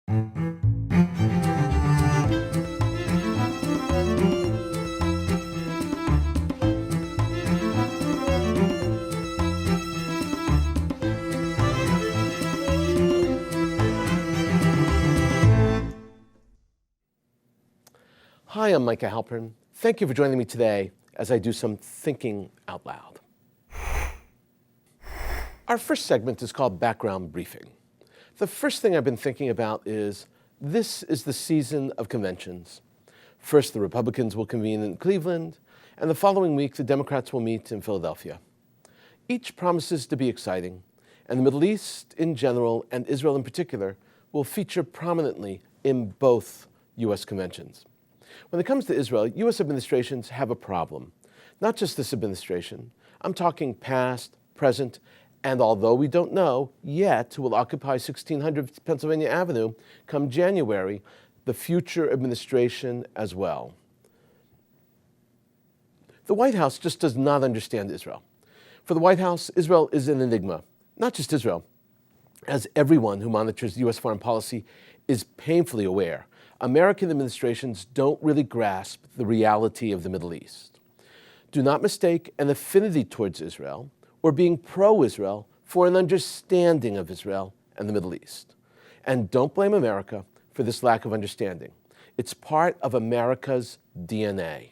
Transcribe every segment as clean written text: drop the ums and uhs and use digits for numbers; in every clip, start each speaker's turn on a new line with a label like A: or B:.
A: Hi, I'm Micah Halpern. Thank you for joining me today as I do some thinking out loud. Our first segment is called Background Briefing. The first thing I've been thinking about is this is the season of conventions. First, the Republicans will convene in Cleveland, and the following week, the Democrats will meet in Philadelphia. Each promises to be exciting, and the Middle East in general and Israel in particular will feature prominently in both U.S. conventions. When it comes to Israel, U.S. administrations have a problem. Not just this administration. I'm talking past, present, and although we don't know yet who will occupy 1600 Pennsylvania Avenue come January, the future administration as well. The White House just does not understand Israel. For the White House, Israel is an enigma. Not just Israel, as everyone who monitors U.S. foreign policy is painfully aware. American administrations don't really grasp the reality of the Middle East. Do not mistake an affinity towards Israel or being pro-Israel for an understanding of Israel and the Middle East. And don't blame America for this lack of understanding. It's part of America's DNA.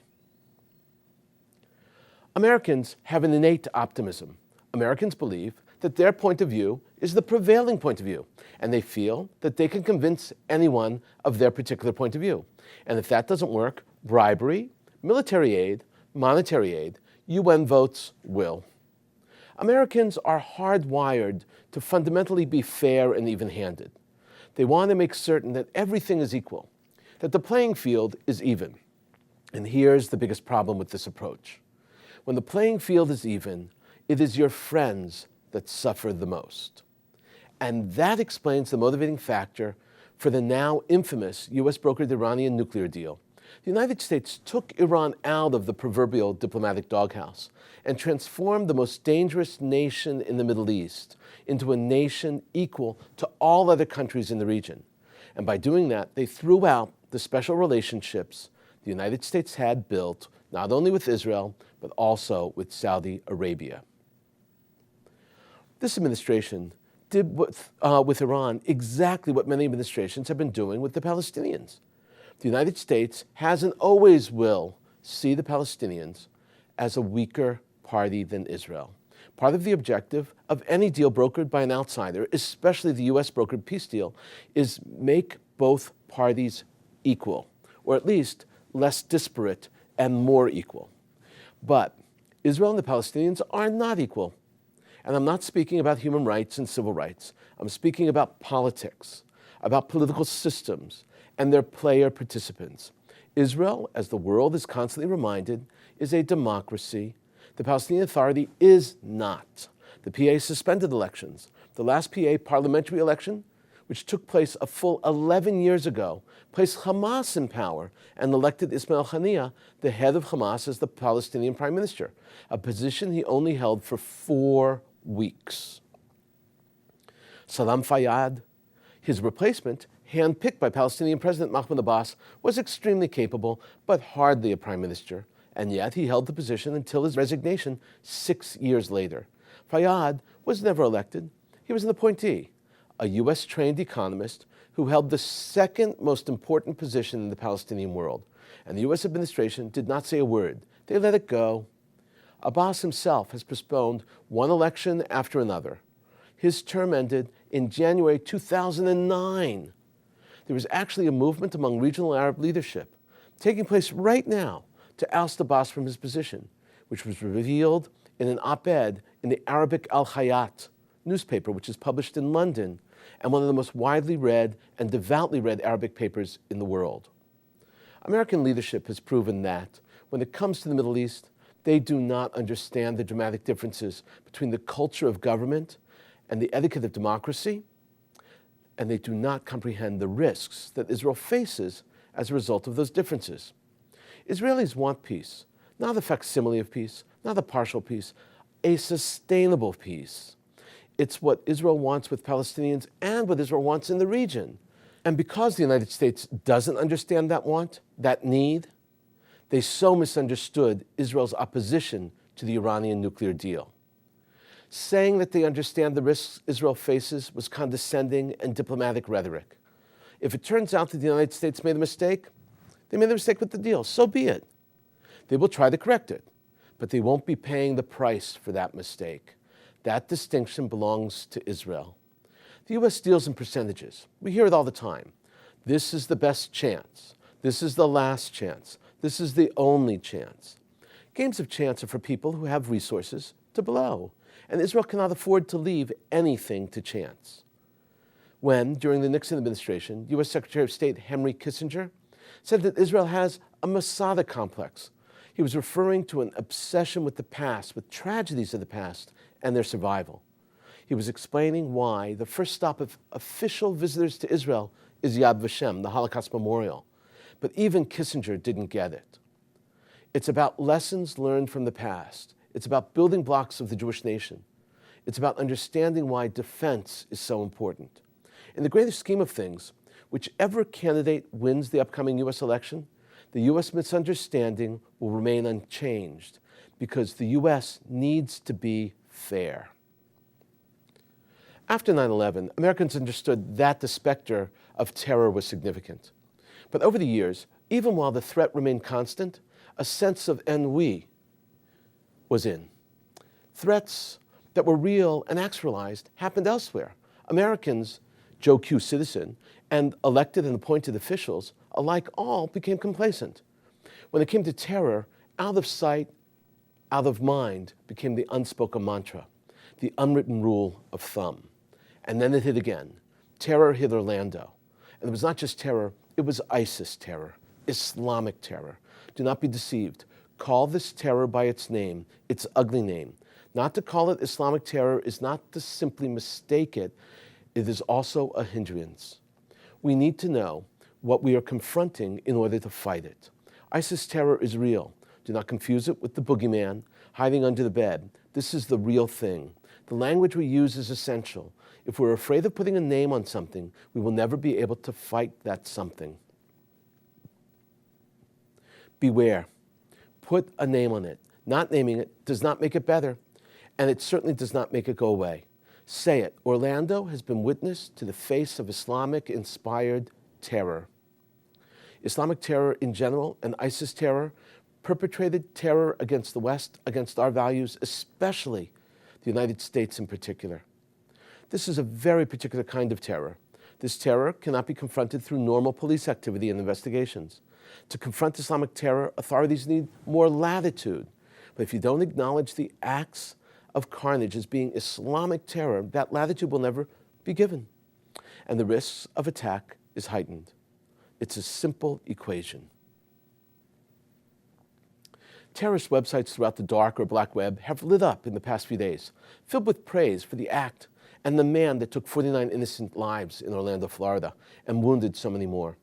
A: Americans have an innate optimism. Americans believe that their point of view is the prevailing point of view, and they feel that they can convince anyone of their particular point of view. And if that doesn't work, bribery, military aid, monetary aid, UN votes will. Americans are hardwired to fundamentally be fair and even-handed. They want to make certain that everything is equal, that the playing field is even. And here's the biggest problem with this approach. When the playing field is even, it is your friends that suffer the most. And that explains the motivating factor for the now infamous U.S.-brokered Iranian nuclear deal. The United States took Iran out of the proverbial diplomatic doghouse and transformed the most dangerous nation in the Middle East into a nation equal to all other countries in the region. And by doing that, they threw out the special relationships the United States had built not only with Israel, but also with Saudi Arabia. This administration did with Iran exactly what many administrations have been doing with the Palestinians. The United States has and always will see the Palestinians as a weaker party than Israel. Part of the objective of any deal brokered by an outsider, especially the U.S. brokered peace deal, is make both parties equal, or at least less disparate and more equal. But Israel and the Palestinians are not equal. And I'm not speaking about human rights and civil rights. I'm speaking about politics, about political systems, and their player participants. Israel, as the world is constantly reminded, is a democracy. The Palestinian Authority is not. The PA suspended elections. The last PA parliamentary election, which took place a full 11 years ago, placed Hamas in power and elected Ismail Haniyeh, the head of Hamas, as the Palestinian prime minister, a position he only held for 4 weeks. Salam Fayyad, his replacement, handpicked by Palestinian President Mahmoud Abbas, was extremely capable, but hardly a prime minister, and yet he held the position until his resignation 6 years later. Fayyad was never elected. He was an appointee, a U.S.-trained economist who held the second most important position in the Palestinian world, and the U.S. administration did not say a word. They let it go. Abbas himself has postponed one election after another. His term ended in January 2009. There is actually a movement among regional Arab leadership taking place right now to oust Abbas from his position, which was revealed in an op-ed in the Arabic Al-Hayat newspaper, which is published in London and one of the most widely read and devoutly read Arabic papers in the world. American leadership has proven that when it comes to the Middle East, they do not understand the dramatic differences between the culture of government and the etiquette of democracy, and they do not comprehend the risks that Israel faces as a result of those differences. Israelis want peace, not a facsimile of peace, not a partial peace, a sustainable peace. It's what Israel wants with Palestinians and what Israel wants in the region. And because the United States doesn't understand that want, that need, they so misunderstood Israel's opposition to the Iranian nuclear deal. Saying that they understand the risks Israel faces was condescending and diplomatic rhetoric. If it turns out that the United States made a mistake, they made a mistake with the deal, so be it. They will try to correct it, but they won't be paying the price for that mistake. That distinction belongs to Israel. The U.S. deals in percentages. We hear it all the time. This is the best chance. This is the last chance. This is the only chance. Games of chance are for people who have resources to blow, and Israel cannot afford to leave anything to chance. When, during the Nixon administration, U.S. Secretary of State Henry Kissinger said that Israel has a Masada complex, he was referring to an obsession with the past, with tragedies of the past and their survival. He was explaining why the first stop of official visitors to Israel is Yad Vashem, the Holocaust Memorial. But even Kissinger didn't get it. It's about lessons learned from the past. It's about building blocks of the Jewish nation. It's about understanding why defense is so important. In the greater scheme of things, whichever candidate wins the upcoming U.S. election, the U.S. misunderstanding will remain unchanged because the U.S. needs to be fair. After 9/11, Americans understood that the specter of terror was significant. But over the years, even while the threat remained constant, a sense of ennui was in. Threats that were real and actualized happened elsewhere. Americans, Joe Q. citizen, and elected and appointed officials alike all became complacent. When it came to terror, out of sight, out of mind became the unspoken mantra, the unwritten rule of thumb. And then it hit again. Terror hit Orlando. And it was not just terror, it was ISIS terror, Islamic terror. Do not be deceived. Call this terror by its name, its ugly name. Not to call it Islamic terror is not to simply mistake it. It is also a hindrance. We need to know what we are confronting in order to fight it. ISIS terror is real. Do not confuse it with the boogeyman hiding under the bed. This is the real thing. The language we use is essential. If we're afraid of putting a name on something, we will never be able to fight that something. Beware. Put a name on it. Not naming it does not make it better, and it certainly does not make it go away. Say it. Orlando has been witness to the face of Islamic-inspired terror. Islamic terror in general and ISIS terror perpetrated terror against the West, against our values, especially the United States in particular. This is a very particular kind of terror. This terror cannot be confronted through normal police activity and investigations. To confront Islamic terror, authorities need more latitude. But if you don't acknowledge the acts of carnage as being Islamic terror, that latitude will never be given. And the risks of attack is heightened. It's a simple equation. Terrorist websites throughout the dark or black web have lit up in the past few days, filled with praise for the act and the man that took 49 innocent lives in Orlando, Florida, and wounded so many more.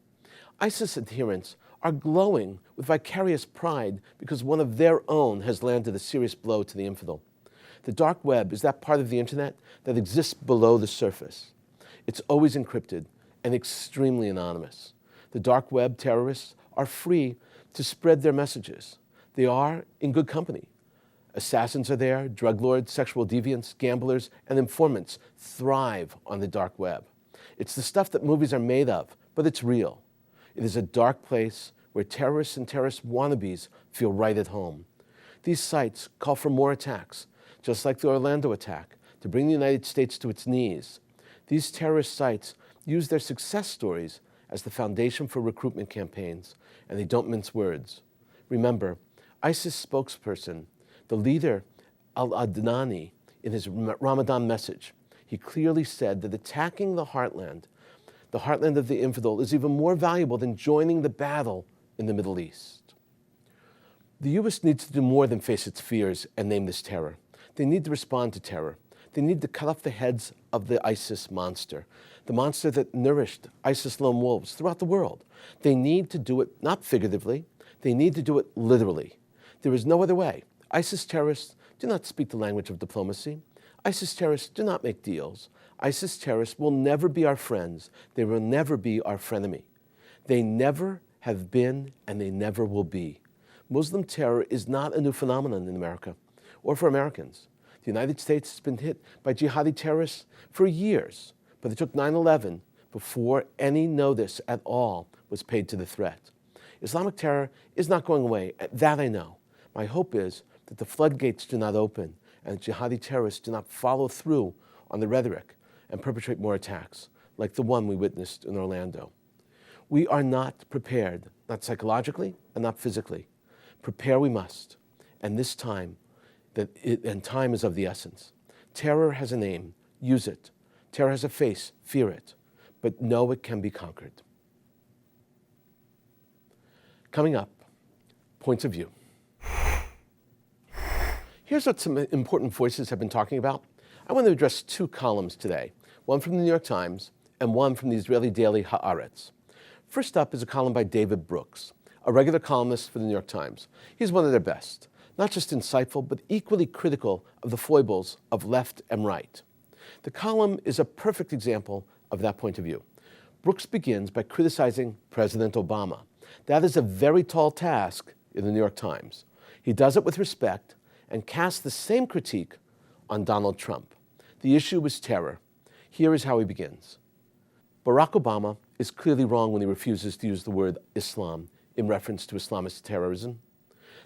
A: ISIS adherents are glowing with vicarious pride because one of their own has landed a serious blow to the infidel. The dark web is that part of the internet that exists below the surface. It's always encrypted and extremely anonymous. The dark web terrorists are free to spread their messages. They are in good company. Assassins are there, drug lords, sexual deviants, gamblers, and informants thrive on the dark web. It's the stuff that movies are made of, but it's real. It is a dark place where terrorists and terrorist wannabes feel right at home. These sites call for more attacks, just like the Orlando attack, to bring the United States to its knees. These terrorist sites use their success stories as the foundation for recruitment campaigns, and they don't mince words. Remember, ISIS spokesperson, the leader al-Adnani, in his Ramadan message, he clearly said that attacking the heartland of the infidel, is even more valuable than joining the battle in the Middle East. The U.S. needs to do more than face its fears and name this terror. They need to respond to terror. They need to cut off the heads of the ISIS monster, the monster that nourished ISIS lone wolves throughout the world. They need to do it not figuratively, they need to do it literally. There is no other way. ISIS terrorists do not speak the language of diplomacy. ISIS terrorists do not make deals. ISIS terrorists will never be our friends. They will never be our frenemy. They never have been, and they never will be. Muslim terror is not a new phenomenon in America or for Americans. The United States has been hit by jihadi terrorists for years, but it took 9/11 before any notice at all was paid to the threat. Islamic terror is not going away, that I know. My hope is that the floodgates do not open and jihadi terrorists do not follow through on the rhetoric and perpetrate more attacks like the one we witnessed in Orlando. We are not prepared, not psychologically and not physically. Prepare we must, and this time, and time is of the essence. Terror has a name, use it. Terror has a face, fear it, but know it can be conquered. Coming up, points of view. Here's what some important voices have been talking about. I want to address two columns today, one from the New York Times and one from the Israeli daily Haaretz. First up is a column by David Brooks, a regular columnist for the New York Times. He's one of their best, not just insightful, but equally critical of the foibles of left and right. The column is a perfect example of that point of view. Brooks begins by criticizing President Obama. That is a very tall task in the New York Times. He does it with respect and casts the same critique on Donald Trump. The issue is terror. Here is how he begins. Barack Obama is clearly wrong when he refuses to use the word Islam in reference to Islamist terrorism.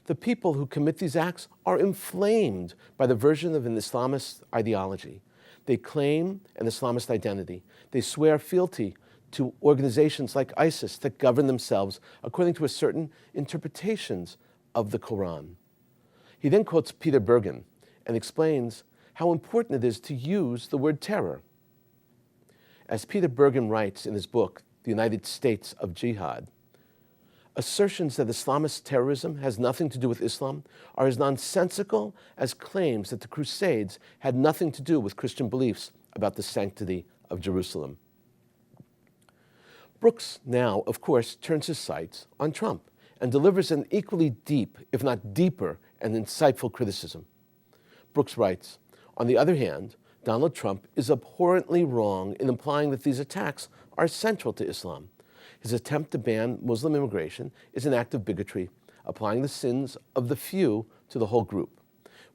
A: The people who commit these acts are inflamed by the version of an Islamist ideology. They claim an Islamist identity. They swear fealty to organizations like ISIS that govern themselves according to a certain interpretations of the Quran. He then quotes Peter Bergen and explains how important it is to use the word terror. As Peter Bergen writes in his book, The United States of Jihad, assertions that Islamist terrorism has nothing to do with Islam are as nonsensical as claims that the Crusades had nothing to do with Christian beliefs about the sanctity of Jerusalem. Brooks now, of course, turns his sights on Trump and delivers an equally deep, if not deeper, and insightful criticism. Brooks writes, on the other hand, Donald Trump is abhorrently wrong in implying that these attacks are central to Islam. His attempt to ban Muslim immigration is an act of bigotry, applying the sins of the few to the whole group,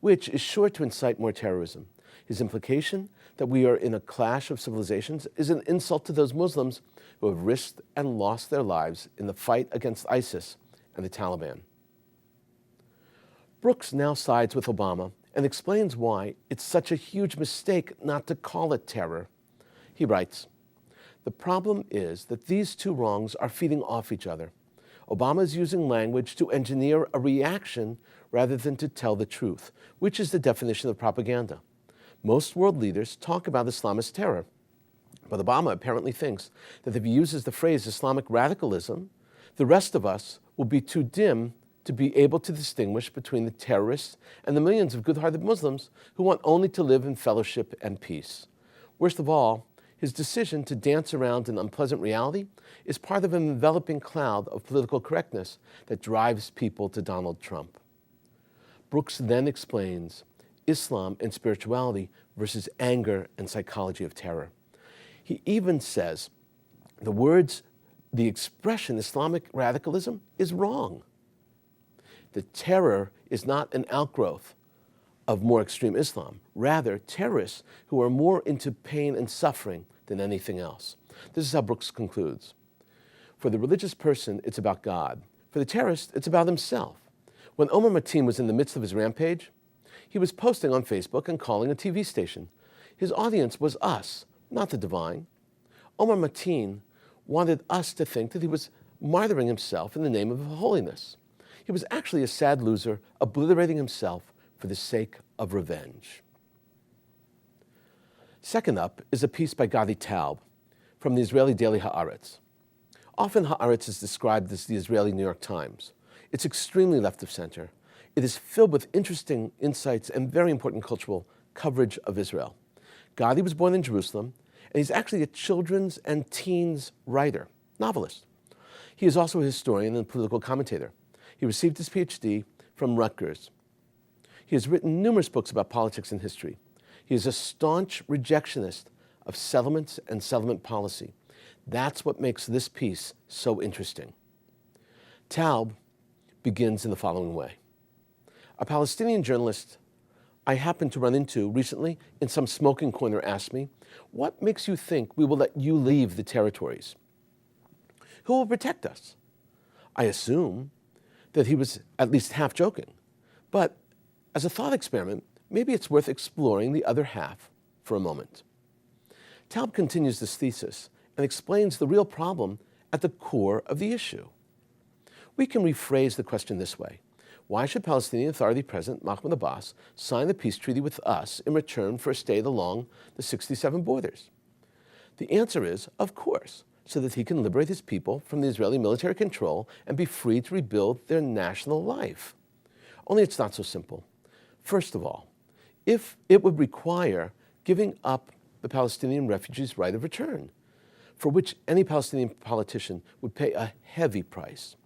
A: which is sure to incite more terrorism. His implication that we are in a clash of civilizations is an insult to those Muslims who have risked and lost their lives in the fight against ISIS and the Taliban. Brooks now sides with Obama and explains why it's such a huge mistake not to call it terror. He writes, the problem is that these two wrongs are feeding off each other. Obama is using language to engineer a reaction rather than to tell the truth, which is the definition of propaganda. Most world leaders talk about Islamist terror, but Obama apparently thinks that if he uses the phrase Islamic radicalism, the rest of us will be too dim to be able to distinguish between the terrorists and the millions of good-hearted Muslims who want only to live in fellowship and peace. Worst of all, his decision to dance around an unpleasant reality is part of an enveloping cloud of political correctness that drives people to Donald Trump. Brooks then explains Islam and spirituality versus anger and psychology of terror. He even says the expression Islamic radicalism is wrong. The terror is not an outgrowth of more extreme Islam. Rather, terrorists who are more into pain and suffering than anything else. This is how Brooks concludes. For the religious person, it's about God. For the terrorist, it's about himself. When Omar Mateen was in the midst of his rampage, he was posting on Facebook and calling a TV station. His audience was us, not the divine. Omar Mateen wanted us to think that he was martyring himself in the name of holiness. He was actually a sad loser, obliterating himself for the sake of revenge. Second up is a piece by Gadi Taub from the Israeli daily Haaretz. Often Haaretz is described as the Israeli New York Times. It's extremely left of center. It is filled with interesting insights and very important cultural coverage of Israel. Gadi was born in Jerusalem, and he's actually a children's and teens writer, novelist. He is also a historian and political commentator. He received his PhD from Rutgers. He has written numerous books about politics and history. He is a staunch rejectionist of settlements and settlement policy. That's what makes this piece so interesting. Taub begins in the following way. A Palestinian journalist I happened to run into recently in some smoking corner asked me, "What makes you think we will let you leave the territories? Who will protect us?" I assume that he was at least half joking. But as a thought experiment, maybe it's worth exploring the other half for a moment. Taub continues this thesis and explains the real problem at the core of the issue. We can rephrase the question this way. Why should Palestinian Authority President Mahmoud Abbas sign the peace treaty with us in return for a state along the 67 borders? The answer is, of course, so that he can liberate his people from the Israeli military control and be free to rebuild their national life. Only it's not so simple. First of all, if it would require giving up the Palestinian refugees' right of return, for which any Palestinian politician would pay a heavy price.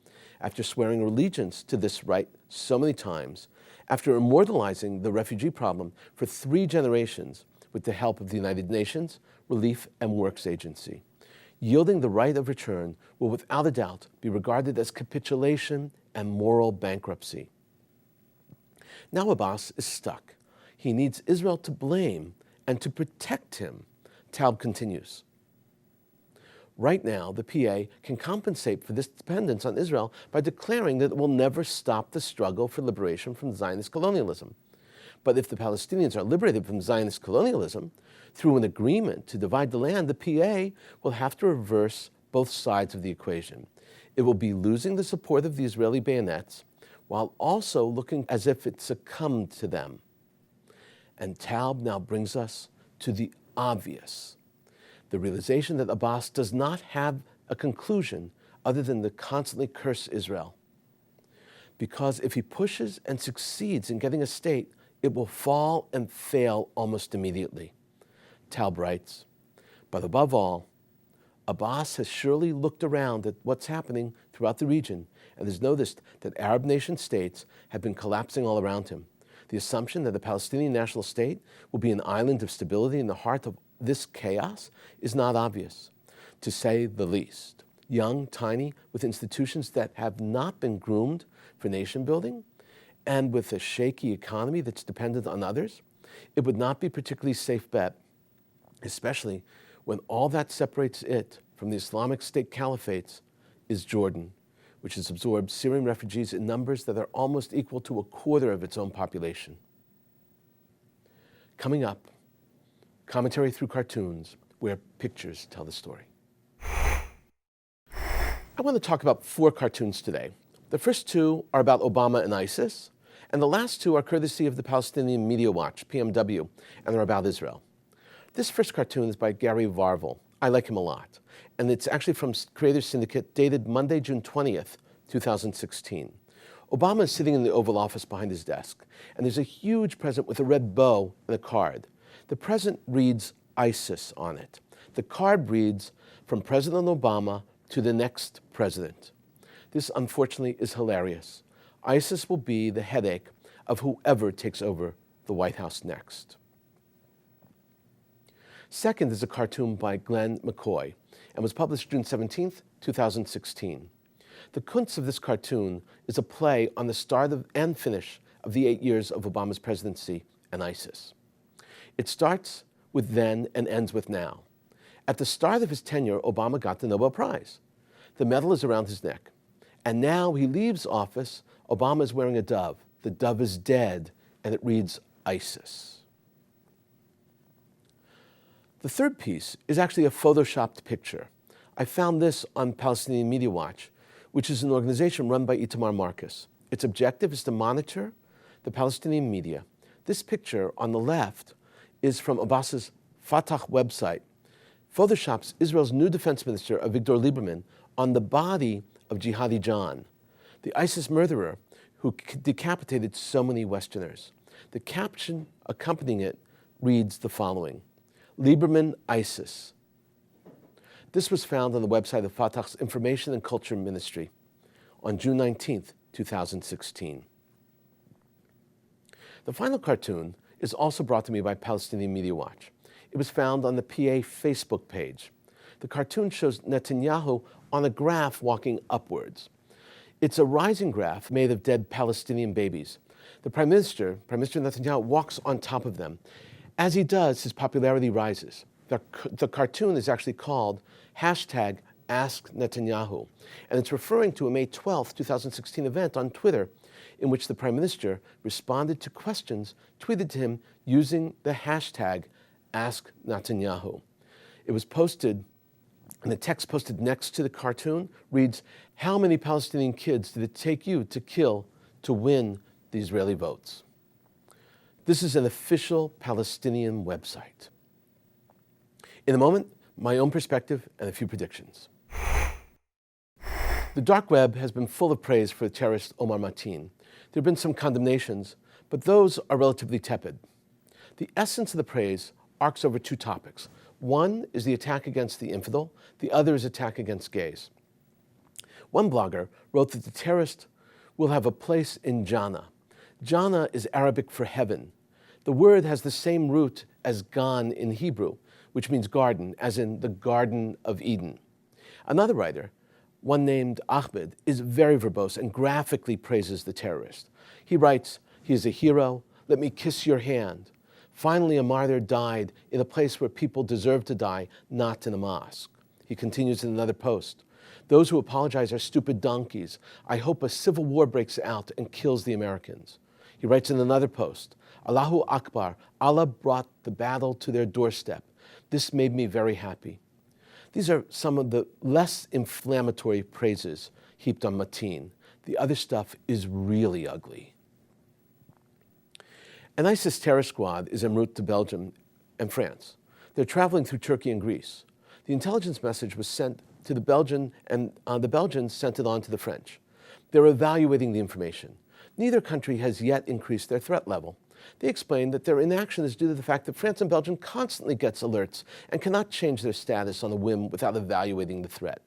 A: After swearing allegiance to this right so many times, after immortalizing the refugee problem for 3 generations with the help of the United Nations Relief and Works Agency, yielding the right of return will without a doubt be regarded as capitulation and moral bankruptcy. Now Abbas is stuck. He needs Israel to blame and to protect him. Taub continues. Right now, the PA can compensate for this dependence on Israel by declaring that it will never stop the struggle for liberation from Zionist colonialism. But if the Palestinians are liberated from Zionist colonialism through an agreement to divide the land, the PA will have to reverse both sides of the equation. It will be losing the support of the Israeli bayonets while also looking as if it succumbed to them. And Taub now brings us to the obvious. The realization that Abbas does not have a conclusion other than to constantly curse Israel. Because if he pushes and succeeds in getting a state, it will fall and fail almost immediately. Taub writes, but above all, Abbas has surely looked around at what's happening throughout the region and has noticed that Arab nation states have been collapsing all around him. The assumption that the Palestinian national state will be an island of stability in the heart of this chaos is not obvious, to say the least. Young, tiny, with institutions that have not been groomed for nation building, and with a shaky economy that's dependent on others, it would not be a particularly safe bet, especially when all that separates it from the Islamic State caliphates is Jordan, which has absorbed Syrian refugees in numbers that are almost equal to a quarter of its own population. Coming up, commentary through cartoons where pictures tell the story. I want to talk about 4 cartoons today. The first 2 are about Obama and ISIS, and the last 2 are courtesy of the Palestinian Media Watch, PMW, and are about Israel. This first cartoon is by Gary Varvel. I like him a lot. And it's actually from Creators Syndicate, dated Monday, June 20th, 2016. Obama is sitting in the Oval Office behind his desk, and there's a huge present with a red bow and a card. The present reads ISIS on it. The card reads, from President Obama to the next president. This, unfortunately, is hilarious. ISIS will be the headache of whoever takes over the White House next. Second is a cartoon by Glenn McCoy and was published June 17th, 2016. The kunst of this cartoon is a play on the start and finish of the 8 years of Obama's presidency and ISIS. It starts with then and ends with now. At the start of his tenure, Obama got the Nobel Prize. The medal is around his neck. And now he leaves office, Obama is wearing a dove. The dove is dead, and it reads ISIS. The third piece is actually a photoshopped picture. I found this on Palestinian Media Watch, which is an organization run by Itamar Marcus. Its objective is to monitor the Palestinian media. This picture on the left is from Abbas's Fatah website, photoshops Israel's new defense minister, Avigdor Lieberman, on the body of Jihadi John, the ISIS murderer who decapitated so many Westerners. The caption accompanying it reads the following: Lieberman ISIS. This was found on the website of Fatah's Information and Culture Ministry on June 19th, 2016. The final cartoon is also brought to me by Palestinian Media Watch. It was found on the PA Facebook page. The cartoon shows Netanyahu on a graph walking upwards. It's a rising graph made of dead Palestinian babies. The Prime Minister Netanyahu, walks on top of them. As he does, his popularity rises. The cartoon is actually called #AskNetanyahu, and it's referring to a May 12, 2016 event on Twitter in which the Prime Minister responded to questions tweeted to him using the hashtag #AskNetanyahu. It was posted, and the text posted next to the cartoon reads, "How many Palestinian kids did it take you to kill to win the Israeli votes?" This is an official Palestinian website. In a moment, my own perspective and a few predictions. The dark web has been full of praise for the terrorist Omar Mateen. There have been some condemnations, but those are relatively tepid. The essence of the praise arcs over two topics. One is the attack against the infidel, the other is attack against gays. One blogger wrote that the terrorist will have a place in Jannah. Jannah is Arabic for heaven. The word has the same root as Gan in Hebrew, which means garden, as in the Garden of Eden. Another writer, one named Ahmed, is very verbose and graphically praises the terrorist. He writes, "He is a hero. Let me kiss your hand. Finally, a martyr died in a place where people deserve to die, not in a mosque." He continues in another post, "Those who apologize are stupid donkeys. I hope a civil war breaks out and kills the Americans." He writes in another post, "Allahu Akbar, Allah brought the battle to their doorstep. This made me very happy." These are some of the less inflammatory praises heaped on Mateen. The other stuff is really ugly. An ISIS terror squad is en route to Belgium and France. They're traveling through Turkey and Greece. The intelligence message was sent to the Belgian, and the Belgians sent it on to the French. They're evaluating the information. Neither country has yet increased their threat level. They explain that their inaction is due to the fact that France and Belgium constantly gets alerts and cannot change their status on a whim without evaluating the threat.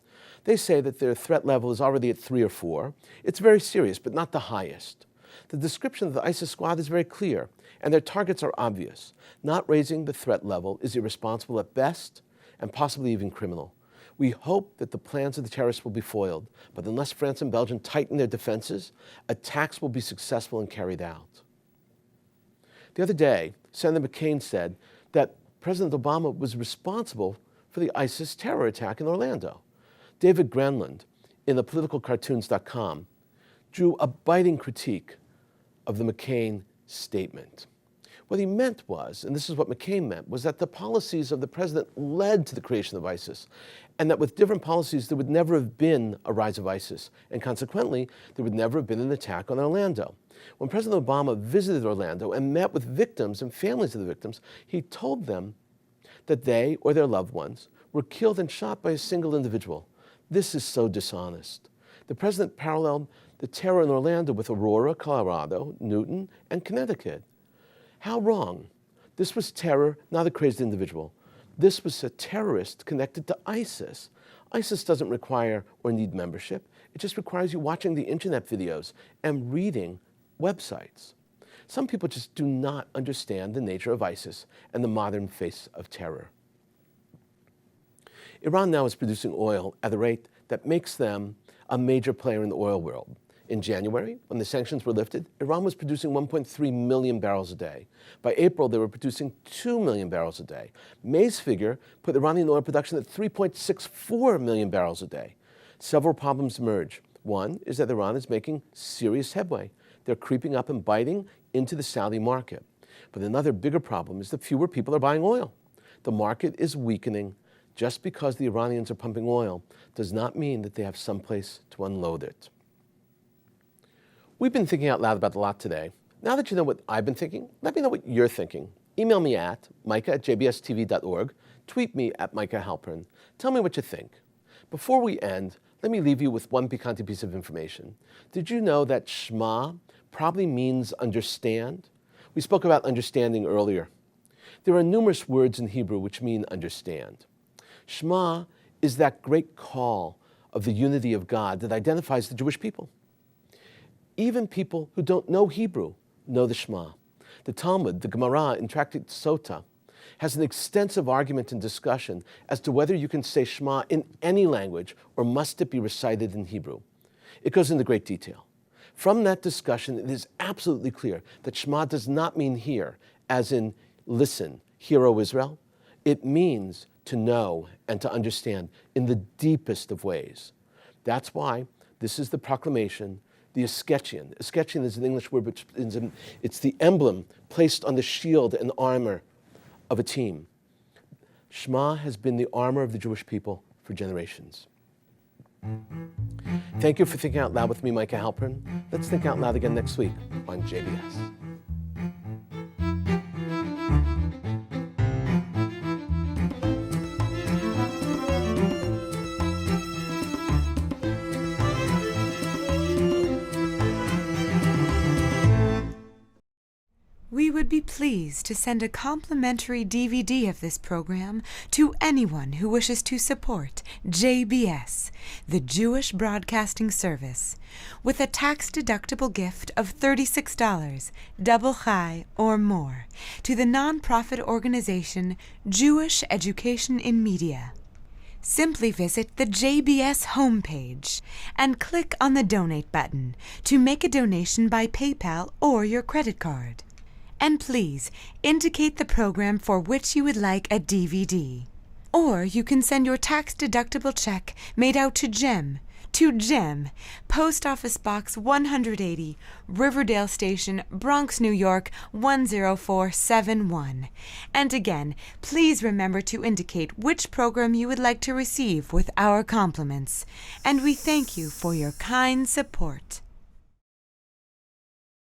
A: They say that their threat level is already at 3 or 4. It's very serious, but not the highest. The description of the ISIS squad is very clear, and their targets are obvious. Not raising the threat level is irresponsible at best and possibly even criminal. We hope that the plans of the terrorists will be foiled, but unless France and Belgium tighten their defenses, attacks will be successful and carried out. The other day, Senator McCain said that President Obama was responsible for the ISIS terror attack in Orlando. David Grenland, in thepoliticalcartoons.com, drew a biting critique of the McCain statement. What he meant was, and this is what McCain meant, was that the policies of the president led to the creation of ISIS, and that with different policies there would never have been a rise of ISIS, and consequently there would never have been an attack on Orlando. When President Obama visited Orlando and met with victims and families of the victims, he told them that they or their loved ones were killed and shot by a single individual. This is so dishonest. The president paralleled the terror in Orlando with Aurora, Colorado, Newton, and Connecticut. How wrong. This was terror, not a crazed individual. This was a terrorist connected to ISIS. ISIS doesn't require or need membership. It just requires you watching the internet videos and reading websites. Some people just do not understand the nature of ISIS and the modern face of terror. Iran now is producing oil at a rate that makes them a major player in the oil world. In January, when the sanctions were lifted, Iran was producing 1.3 million barrels a day. By April, they were producing 2 million barrels a day. May's figure put Iranian oil production at 3.64 million barrels a day. Several problems emerge. One is that Iran is making serious headway. They're creeping up and biting into the Saudi market. But another bigger problem is that fewer people are buying oil. The market is weakening. Just because the Iranians are pumping oil does not mean that they have someplace to unload it. We've been thinking out loud about a lot today. Now that you know what I've been thinking, let me know what you're thinking. Email me at micah@jbstv.org. Tweet me at Micah Halpern. Tell me what you think. Before we end, let me leave you with one piquant piece of information. Did you know that Shema probably means understand? We spoke about understanding earlier. There are numerous words in Hebrew which mean understand. Shema is that great call of the unity of God that identifies the Jewish people. Even people who don't know Hebrew know the Shema. The Talmud, the Gemara in Tractate Sota, has an extensive argument and discussion as to whether you can say Shema in any language or must it be recited in Hebrew. It goes into great detail. From that discussion, it is absolutely clear that Shema does not mean hear, as in listen, hear, O Israel. It means to know and to understand in the deepest of ways. That's why this is the proclamation, the escutcheon. Escutcheon is an English word, which it's the emblem placed on the shield and armor of a team. Shema has been the armor of the Jewish people for generations. Thank you for thinking out loud with me, Micah Halpern. Let's think out loud again next week on JBS.
B: We would be pleased to send a complimentary DVD of this program to anyone who wishes to support JBS, the Jewish Broadcasting Service, with a tax-deductible gift of $36, double chai or more, to the nonprofit organization Jewish Education in Media. Simply visit the JBS homepage and click on the Donate button to make a donation by PayPal or your credit card. And please indicate the program for which you would like a DVD. Or you can send your tax-deductible check made out to GEM, Post Office Box 180, Riverdale Station, Bronx, New York 10471. And again, please remember to indicate which program you would like to receive with our compliments. And we thank you for your kind support.